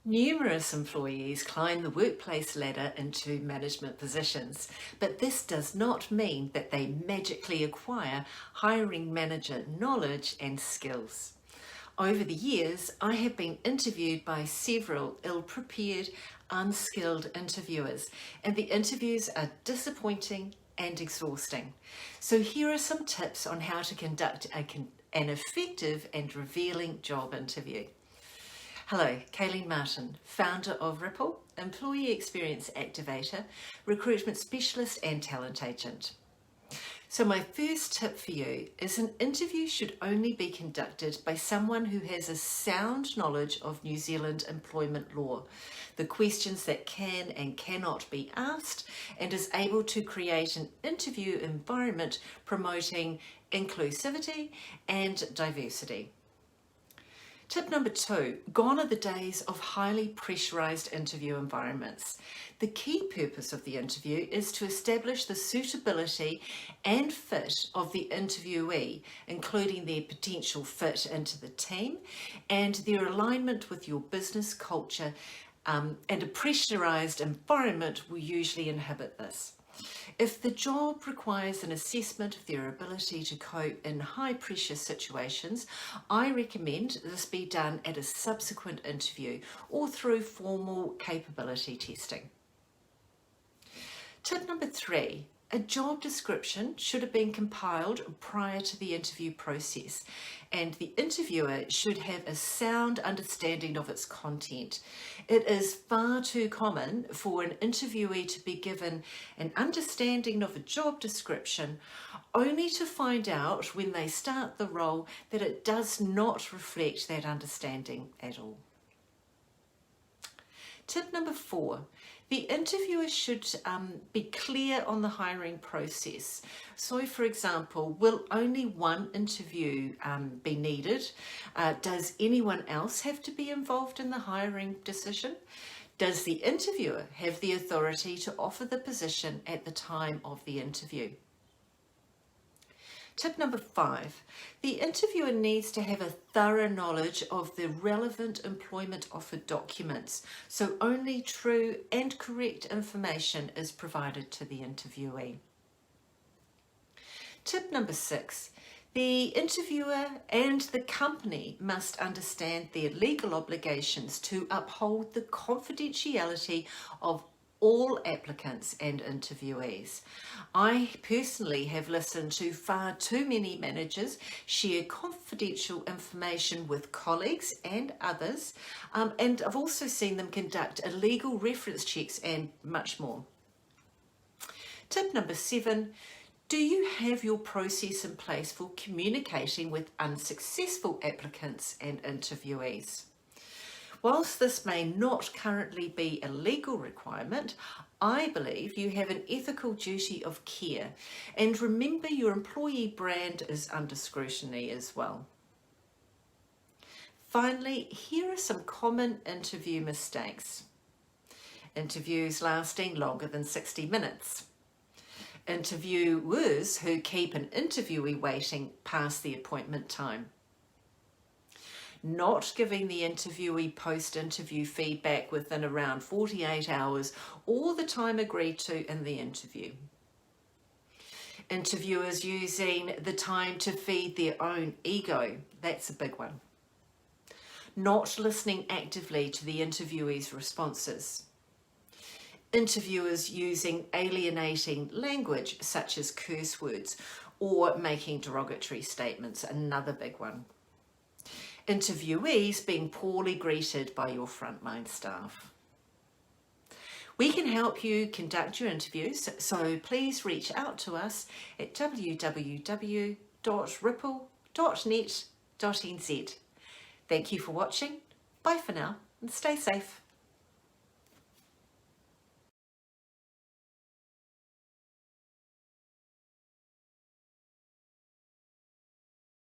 Numerous employees climb the workplace ladder into management positions, but this does not mean that they magically acquire hiring manager knowledge and skills. Over the years, I have been interviewed by several ill-prepared, unskilled interviewers, and the interviews are disappointing and exhausting. So here are some tips on how to conduct an effective and revealing job interview. Hello, Kayleen Martin, founder of Ripple, employee experience activator, recruitment specialist and talent agent. So my first tip for you is an interview should only be conducted by someone who has a sound knowledge of New Zealand employment law, the questions that can and cannot be asked, and is able to create an interview environment promoting inclusivity and diversity. Tip number 2, gone are the days of highly pressurized interview environments. The key purpose of the interview is to establish the suitability and fit of the interviewee, including their potential fit into the team and their alignment with your business culture, and a pressurized environment will usually inhibit this. If the job requires an assessment of their ability to cope in high-pressure situations, I recommend this be done at a subsequent interview or through formal capability testing. Tip number 3. A job description should have been compiled prior to the interview process, and the interviewer should have a sound understanding of its content. It is far too common for an interviewee to be given an understanding of a job description only to find out when they start the role that it does not reflect that understanding at all. Tip number 4, the interviewer should be clear on the hiring process. So for example, will only one interview be needed? Does anyone else have to be involved in the hiring decision? Does the interviewer have the authority to offer the position at the time of the interview? Tip number 5, the interviewer needs to have a thorough knowledge of the relevant employment offer documents, so only true and correct information is provided to the interviewee. Tip number 6, the interviewer and the company must understand their legal obligations to uphold the confidentiality of all applicants and interviewees. I personally have listened to far too many managers share confidential information with colleagues and others, and I've also seen them conduct illegal reference checks and much more. Tip number 7, do you have your process in place for communicating with unsuccessful applicants and interviewees? Whilst this may not currently be a legal requirement, I believe you have an ethical duty of care, and remember your employee brand is under scrutiny as well. Finally, here are some common interview mistakes. Interviews lasting longer than 60 minutes. Interviewers who keep an interviewee waiting past the appointment time. Not giving the interviewee post-interview feedback within around 48 hours or the time agreed to in the interview. Interviewers using the time to feed their own ego, that's a big one. Not listening actively to the interviewee's responses. Interviewers using alienating language such as curse words or making derogatory statements, another big one. Interviewees being poorly greeted by your frontline staff. We can help you conduct your interviews, so please reach out to us at www.ripple.net.nz. Thank you for watching. Bye for now and stay safe.